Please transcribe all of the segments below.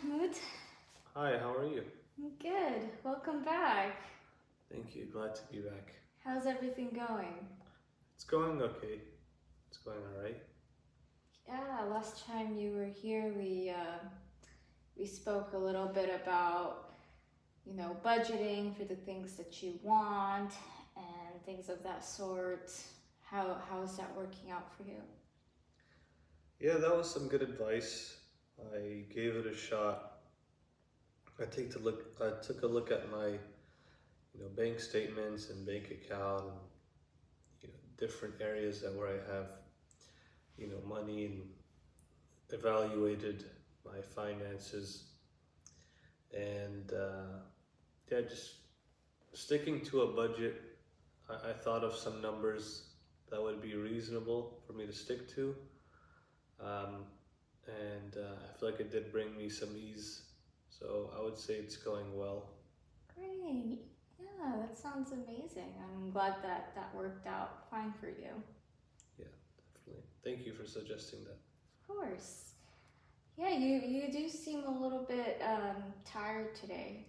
Mahmoud. Hi, how are you? I'm good. Welcome back. Thank you. Glad to be back. How's everything going? It's going okay. It's going all right. Yeah, last time you were here, we spoke a little bit about budgeting for the things that you want and things of that sort. How is that working out for you? Yeah, that was some good advice. I gave it a shot. I took a look at my, bank statements and bank account and different areas that where I have, money and evaluated my finances and yeah, just sticking to a budget. I thought of some numbers that would be reasonable for me to stick to. Um, and I feel like it did bring me some ease. So I would say it's going well. Great. Yeah, that sounds amazing. I'm glad that that worked out fine for you. Yeah, definitely. Thank you for suggesting that. Of course. Yeah, you do seem a little bit tired today.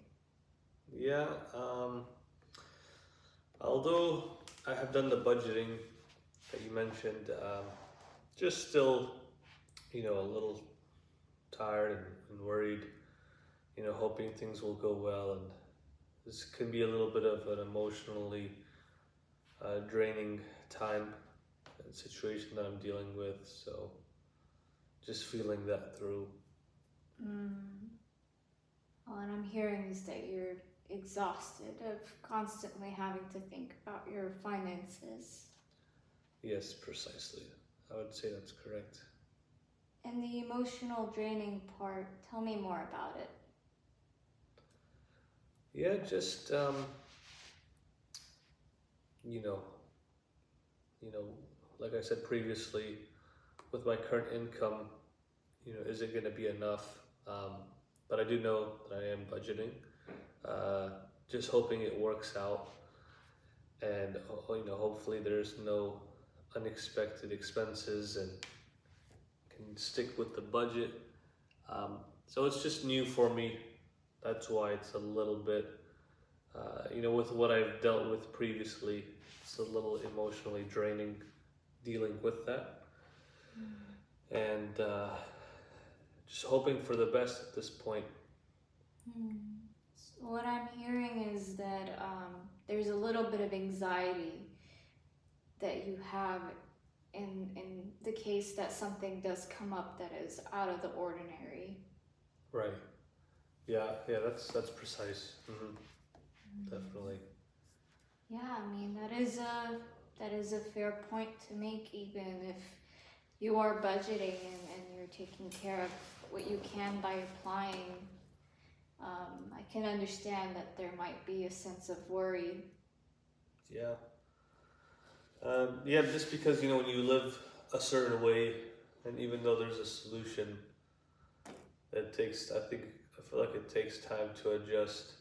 Yeah, although I have done the budgeting that you mentioned, just still, a little tired and worried, hoping things will go well. And this can be a little bit of an emotionally draining time and situation that I'm dealing with. So just feeling that through. Mm. All and I'm hearing is that you're exhausted of constantly having to think about your finances. Yes, precisely. I would say that's correct. And the emotional draining part, tell me more about it. Yeah, just you know, you know, like I said previously, with my current income, is it going to be enough? But I do know that I am budgeting. Uh, just hoping it works out, and hopefully there's no unexpected expenses, and can stick with the budget. So it's just new for me. That's why it's a little bit, with what I've dealt with previously, it's a little emotionally draining dealing with that. And just hoping for the best at this point. Hmm. So what I'm hearing is that there's a little bit of anxiety that you have in the case that something does come up that is out of the ordinary. Right. Yeah, that's precise. Definitely. Yeah, I mean that is a fair point to make, even if you are budgeting and you're taking care of what you can by applying. I can understand that there might be a sense of worry. Yeah. Yeah, just because when you live a certain way, and even though there's a solution, it takes. I feel like it takes time to adjust.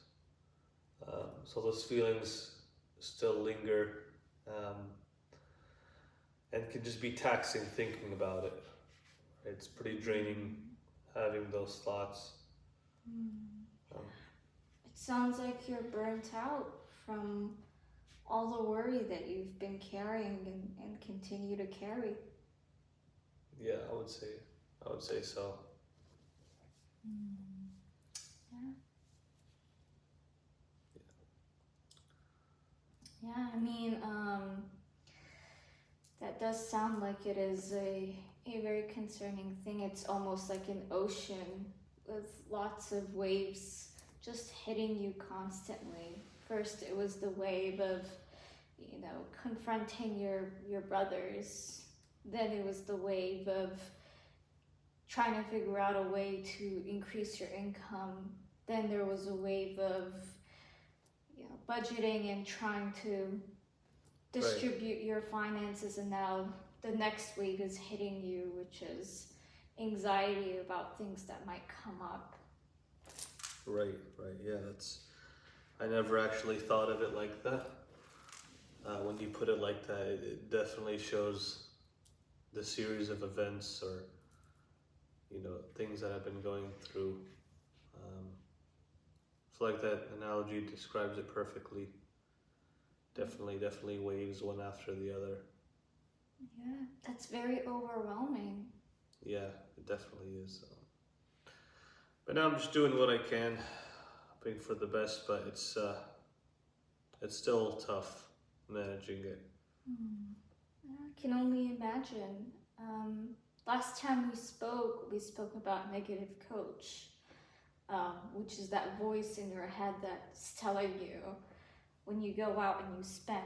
So those feelings still linger, um, and can just be taxing thinking about it. It's pretty draining having those thoughts. Mm. Um, It sounds like you're burnt out from all the worry that you've been carrying and continue to carry. yeah, I would say so. Mm. Yeah. Yeah, I mean, that does sound like it is a very concerning thing. It's almost like an ocean with lots of waves just hitting you constantly. First, it was the wave of, confronting your brothers. Then it was the wave of trying to figure out a way to increase your income. Then there was a wave of, budgeting and trying to distribute your finances, and now the next wave is hitting you, which is anxiety about things that might come up. Right. Yeah, I never actually thought of it like that. When you put it like that, it definitely shows the series of events or things that I've been going through. So like that analogy describes it perfectly. Definitely waves one after the other. Yeah, that's very overwhelming. Yeah, it definitely is. But now I'm just doing what I can, hoping for the best. But it's still tough managing it. I can only imagine. Last time we spoke about negative coach, which is that voice in your head that's telling you when you go out and you spend,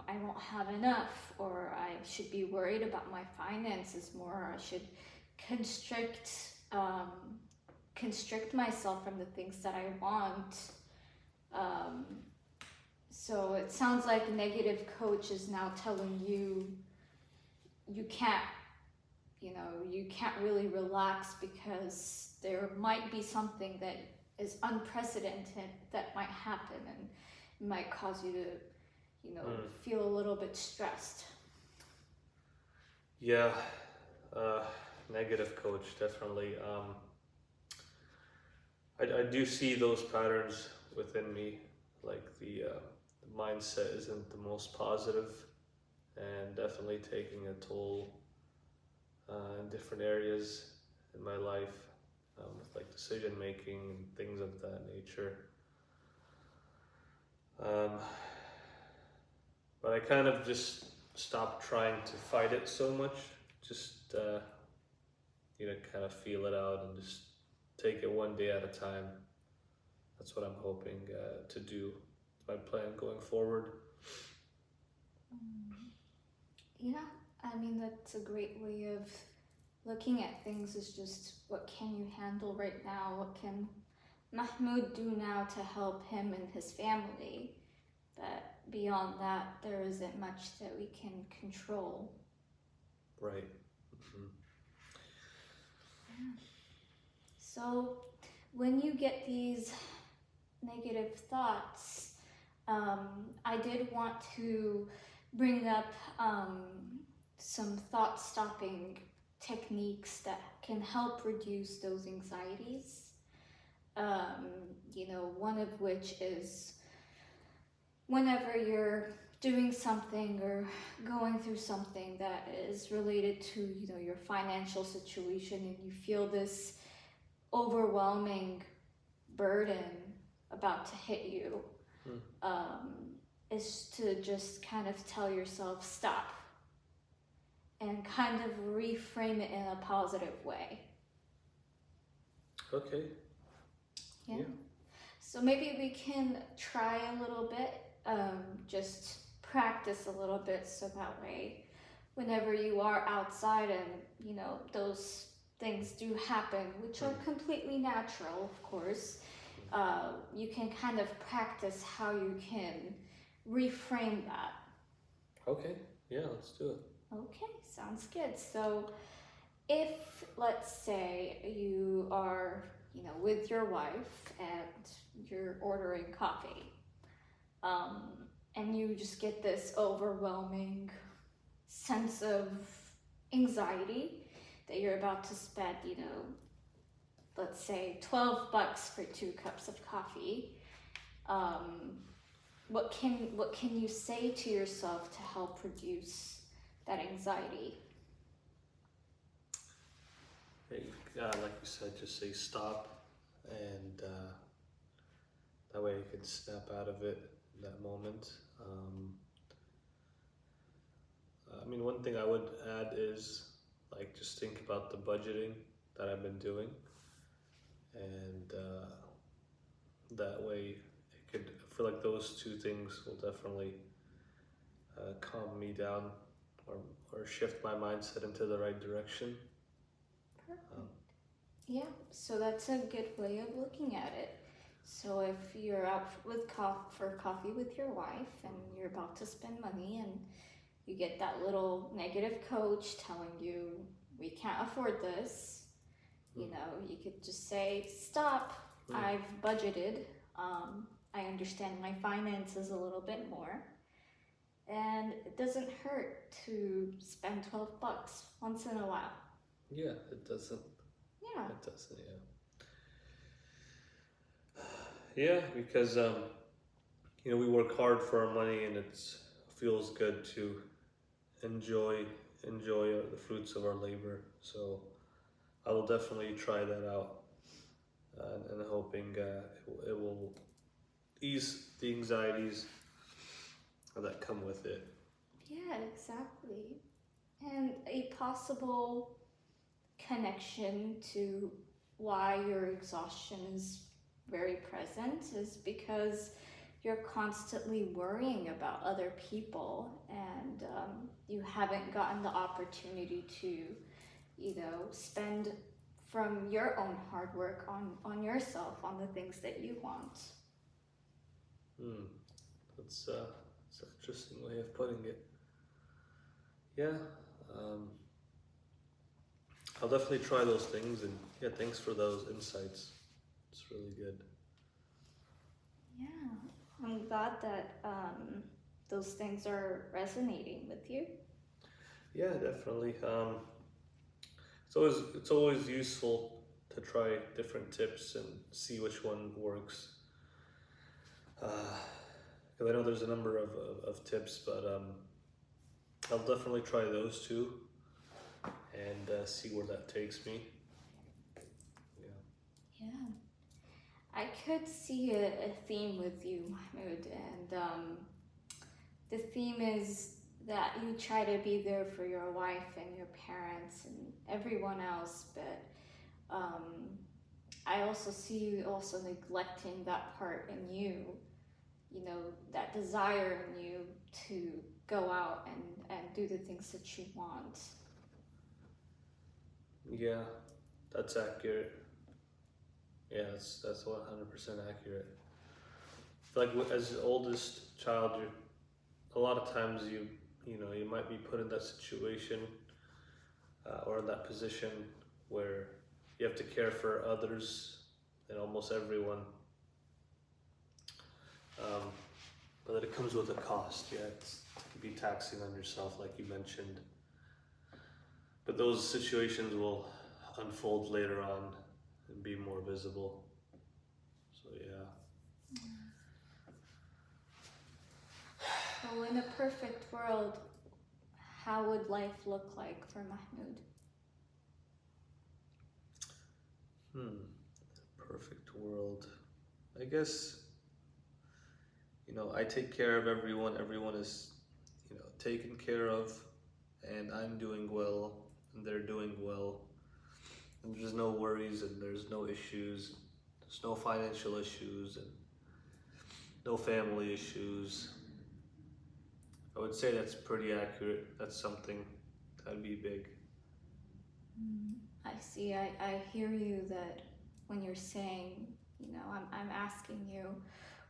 I won't have enough, or I should be worried about my finances more, or I should constrict constrict myself from the things that I want. So it sounds like a negative coach is now telling you you can't, you can't really relax because there might be something that is unprecedented that might happen and might cause you to, feel a little bit stressed. Yeah, negative coach, definitely. I do see those patterns within me, like the mindset isn't the most positive, and definitely taking a toll in different areas in my life, with like decision making and things of that nature. But I kind of just stopped trying to fight it so much. Just kind of feel it out and just take it one day at a time. That's what I'm hoping to do. My plan going forward. Yeah, I mean, that's a great way of looking at things, is just what can you handle right now? What can Mahmoud do now to help him and his family? But beyond that, there isn't much that we can control. Right. Mm-hmm. Yeah. So when you get these negative thoughts, I did want to bring up some thought stopping techniques that can help reduce those anxieties. One of which is whenever you're doing something or going through something that is related to, your financial situation, and you feel this overwhelming burden about to hit you, is to just kind of tell yourself stop and kind of reframe it in a positive way. Okay. Yeah. So maybe we can try a little bit, just practice a little bit, so that way whenever you are outside and those things do happen, which are completely natural, of course, you can kind of practice how you can reframe that. Okay, yeah, let's do it. Okay, sounds good. So if, let's say, you are, with your wife and you're ordering coffee, and you just get this overwhelming sense of anxiety that you're about to spend, let's say $12 for 2 cups of coffee, what can you say to yourself to help reduce that anxiety? Hey, like you said, just say stop, and that way you can snap out of it in that moment. One thing I would add is just think about the budgeting that I've been doing, and that way I feel like those two things will definitely calm me down, or shift my mindset into the right direction. Yeah, so that's a good way of looking at it. So if you're out for coffee with your wife and you're about to spend money, and you get that little negative coach telling you we can't afford this, you could just say stop. I've budgeted. I understand my finances a little bit more, and it doesn't hurt to spend $12 once in a while. Yeah, it doesn't. Yeah. It doesn't, yeah. Yeah, because we work hard for our money, and it feels good to enjoy the fruits of our labor. So I will definitely try that out, and hoping it will ease the anxieties that come with it. Yeah, exactly. And a possible connection to why your exhaustion is very present is because you're constantly worrying about other people, and you haven't gotten the opportunity to, spend from your own hard work on yourself, on the things that you want. Hmm, that's an interesting way of putting it. Yeah, um, I'll definitely try those things, and yeah, thanks for those insights. It's really good. Yeah, I'm glad that those things are resonating with you. Yeah, definitely. It's always useful to try different tips and see which one works. Because I know there's a number of tips, but I'll definitely try those too and see where that takes me. Yeah. Yeah. I could see a theme with you, Mahmoud, and the theme is that you try to be there for your wife and your parents and everyone else, but I also see you also neglecting that part in you, that desire in you to go out and do the things that you want. Yeah, that's accurate. Yeah, that's 100% accurate. I feel like as the oldest child, a lot of times you might be put in that situation or in that position where you have to care for others and almost everyone, but that it comes with a cost. Yeah, it can be taxing on yourself, like you mentioned. But those situations will unfold later on and be more visible. So yeah. So, in a perfect world, how would life look like for Mahmoud? Perfect world. I guess, I take care of everyone. Everyone is, taken care of, and I'm doing well, and they're doing well. And there's no worries, and there's no issues. There's no financial issues, and no family issues. I would say that's pretty accurate. That's something that'd be big. I see. I hear you that when you're saying, I'm asking you,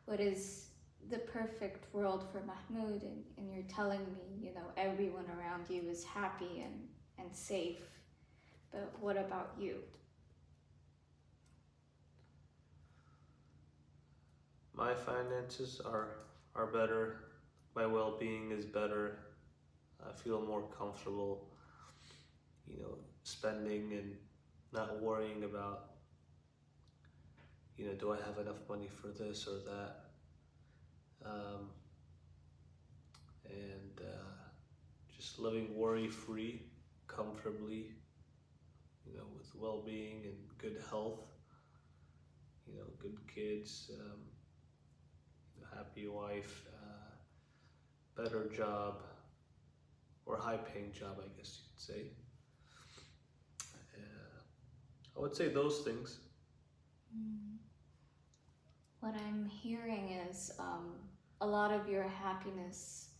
what is the perfect world for Mahmoud? And you're telling me, everyone around you is happy and safe. But what about you? My finances are better. My well-being is better. I feel more comfortable, spending and not worrying about, do I have enough money for this or that? Um, and just living worry-free, comfortably, with well-being and good health, good kids, happy wife, better job, or high-paying job, I guess you could say. I would say those things. What I'm hearing is a lot of your happiness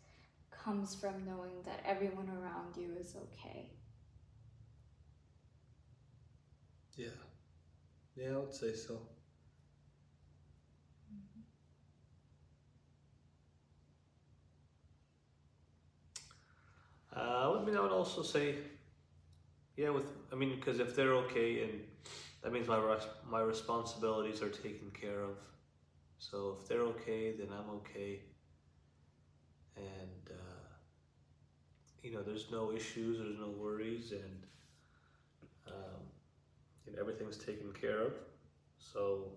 comes from knowing that everyone around you is okay. Yeah, I would say so. I would also say, yeah, because if they're okay, and that means my responsibilities are taken care of. So if they're okay, then I'm okay, and there's no issues, there's no worries, and everything's taken care of. So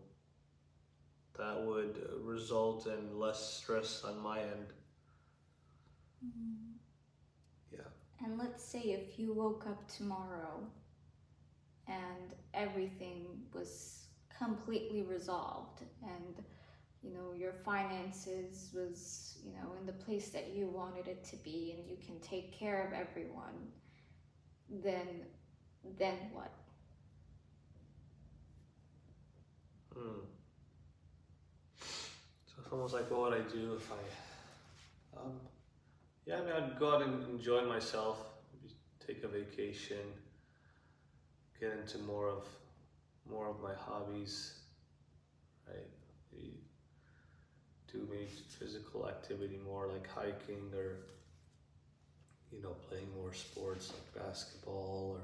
that would result in less stress on my end. Yeah. And let's say if you woke up tomorrow and everything was completely resolved, and your finances was in the place that you wanted it to be, and you can take care of everyone, then what? So it's almost like, what would I do if yeah, I mean, I'd go out and enjoy myself, maybe take a vacation, get into more of my hobbies, right? Maybe do maybe physical activity more, like hiking, or playing more sports like basketball, or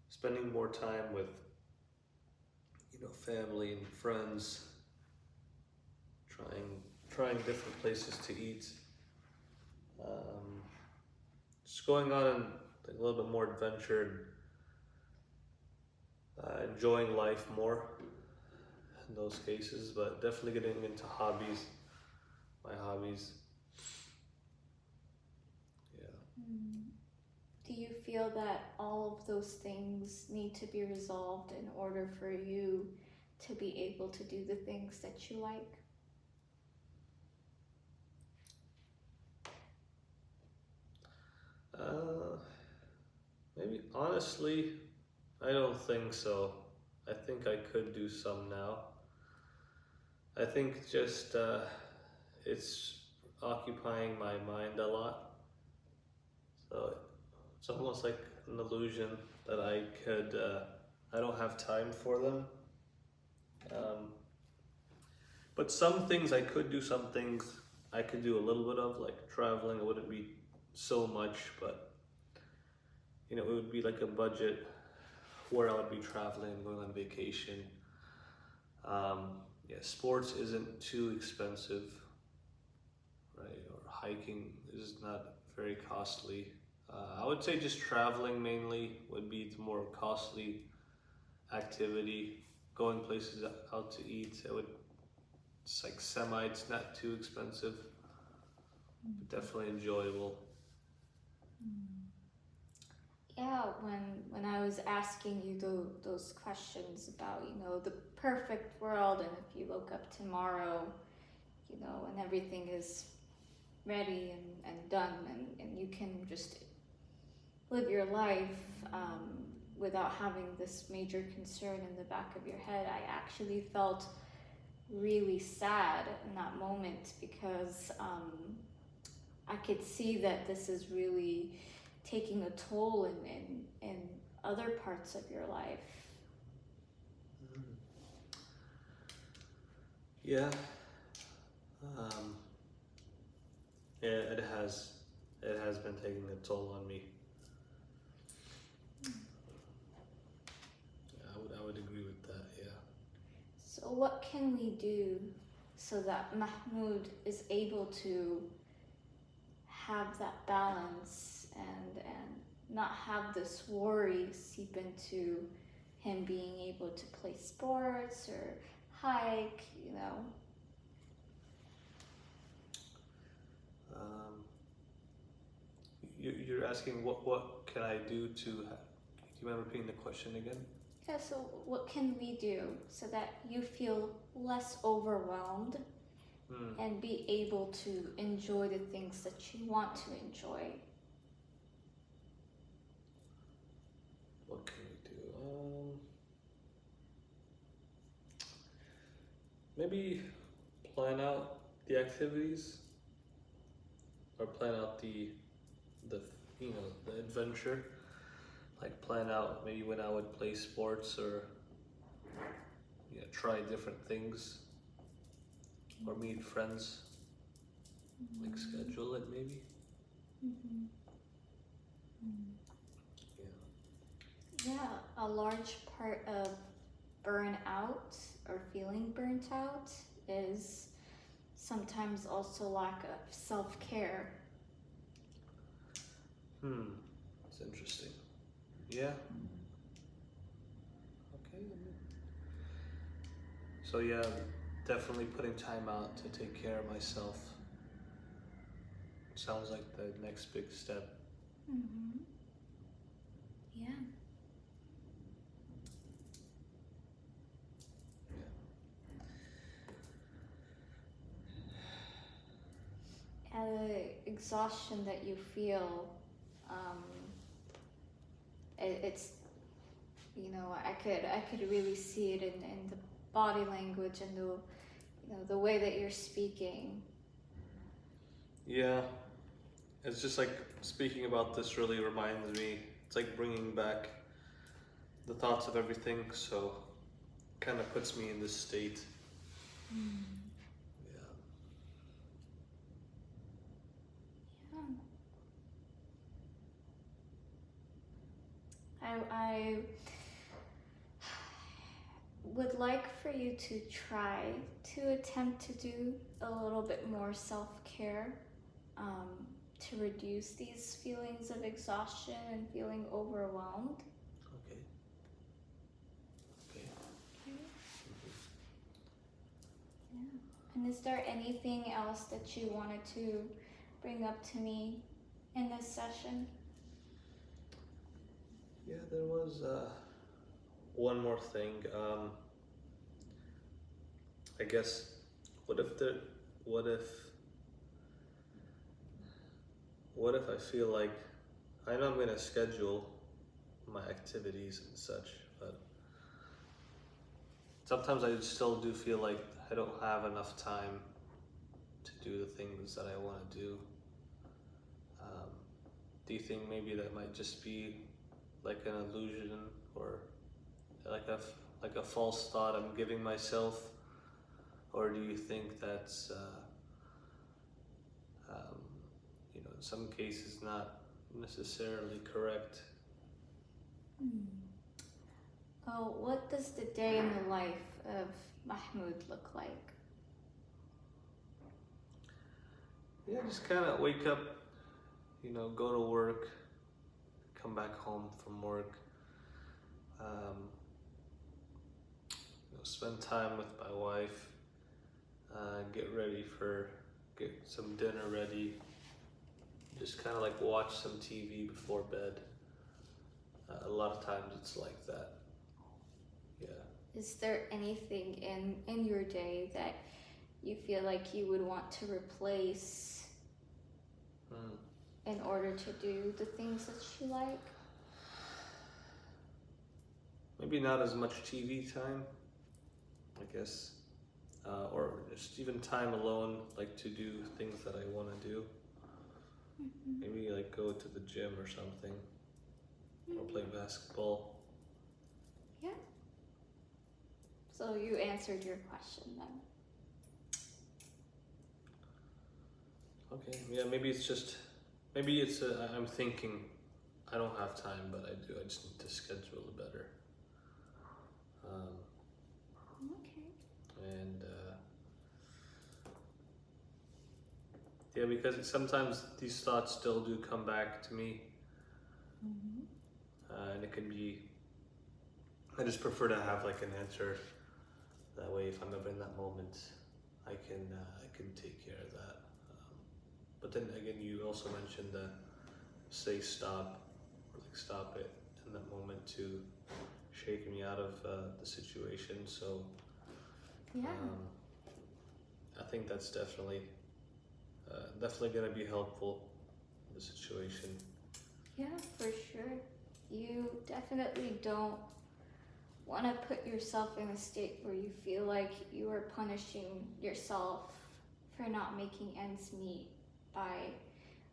spending more time with family and friends, trying different places to eat, just going on and a little bit more adventure, enjoying life more in those cases, but definitely getting into my hobbies. Yeah. Do you feel that all of those things need to be resolved in order for you to be able to do the things that you like? Maybe honestly, I don't think so. I think I could do some now. I think just it's occupying my mind a lot. So it's almost like an illusion that I don't have time for them. But some things I could do, some things I could do a little bit of, like traveling. It wouldn't be so much, but it would be like a budget where I would be traveling, going on vacation. Yeah, sports isn't too expensive, right? Or hiking is not very costly. I would say just traveling mainly would be the more costly activity. Going places out to eat, it's like it's not too expensive, but definitely enjoyable. Yeah, when I was asking you those questions about the perfect world, and if you woke up tomorrow, and everything is ready and done, and you can just live your life without having this major concern in the back of your head, I actually felt really sad in that moment, because I could see that this is really taking a toll in other parts of your life. Yeah. Yeah, it has been taking a toll on me. I would agree with that. Yeah. So what can we do so that Mahmoud is able to have that balance and not have this worry seep into him being able to play sports or hike, You're asking what can I do to? Do you mind repeating the question again? Yeah, so what can we do so that you feel less overwhelmed and be able to enjoy the things that you want to enjoy? What can we do? Maybe plan out the activities, or plan out the the adventure. Like plan out maybe when I would play sports, or try different things, or meet friends. Like schedule it maybe. Yeah, a large part of burnout or feeling burnt out is sometimes also lack of self-care. It's interesting. Yeah. Okay. So yeah, definitely putting time out to take care of myself sounds like the next big step. Mm-hmm. Yeah. The exhaustion that you feel, um, it's, you know, I could really see it in the body language and the, you know, the way that you're speaking. Yeah, it's just like speaking about this really reminds me, it's like bringing back the thoughts of everything, so kind of puts me in this state. Yeah. I would like for you to try to attempt to do a little bit more self-care, um, to reduce these feelings of exhaustion and feeling overwhelmed. Okay. Okay. Yeah. And is there anything else that you wanted to bring up to me in this session? Yeah, there was one more thing. I guess, what if the, what if, what if I feel like, I know I'm gonna schedule my activities and such, but sometimes I still do feel like I don't have enough time to do the things that I want to do. Do you think maybe that might just be like an illusion, or like a false thought I'm giving myself, or do you think that's you know, in some cases not necessarily correct? Oh, what does the day in the life of Mahmoud look like? Yeah, just kind of wake up, you know, go to work, come back home from work, you know, spend time with my wife, get some dinner ready, just kind of like watch some TV before bed. A lot of times it's like that. Yeah. Is there anything in your day that you feel like you would want to replace in order to do the things that you like? Maybe not as much TV time, I guess, or just even time alone, like to do things that I want to do. Maybe like go to the gym or something, or play basketball. Yeah. So you answered your question then. Okay, yeah, maybe it's I'm thinking I don't have time, but I do. I just need to schedule it better. Okay. And yeah, because sometimes these thoughts still do come back to me, and it can be. I just prefer to have like an answer. That way, if I'm ever in that moment, I can take care of that. But then again, you also mentioned the say stop, or like stop it in that moment to shake me out of the situation. So Yeah. I think that's definitely going to be helpful in the situation. Yeah, for sure. You definitely don't want to put yourself in a state where you feel like you are punishing yourself for not making ends meet by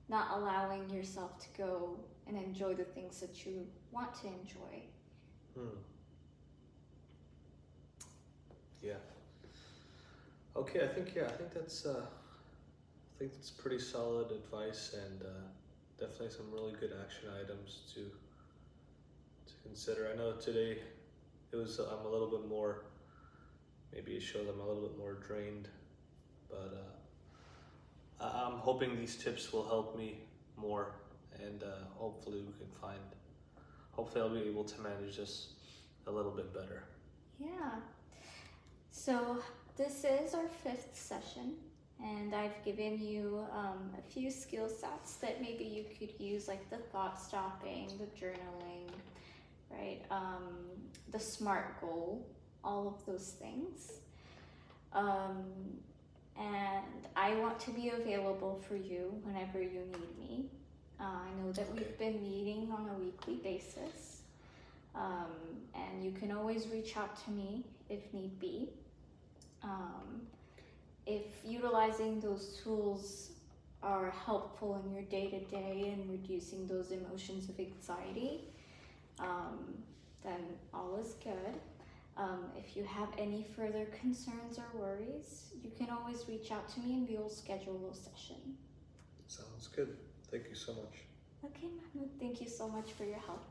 not allowing yourself to go and enjoy the things that you want to enjoy. Yeah. Okay, I think that's pretty solid advice, and definitely some really good action items to consider. I know today I'm a little bit more, maybe it shows I'm a little bit more drained, but I'm hoping these tips will help me more, and hopefully I'll be able to manage this a little bit better. Yeah. So this is our 5th session, and I've given you a few skill sets that maybe you could use, like the thought stopping, the journaling, right? The SMART goal, all of those things. And I want to be available for you whenever you need me. I know that we've been meeting on a weekly basis, and you can always reach out to me if need be. If utilizing those tools are helpful in your day-to-day and reducing those emotions of anxiety, then all is good. If you have any further concerns or worries, you can always reach out to me and we will schedule a session. Sounds good. Thank you so much. Okay, Mahmoud, thank you so much for your help.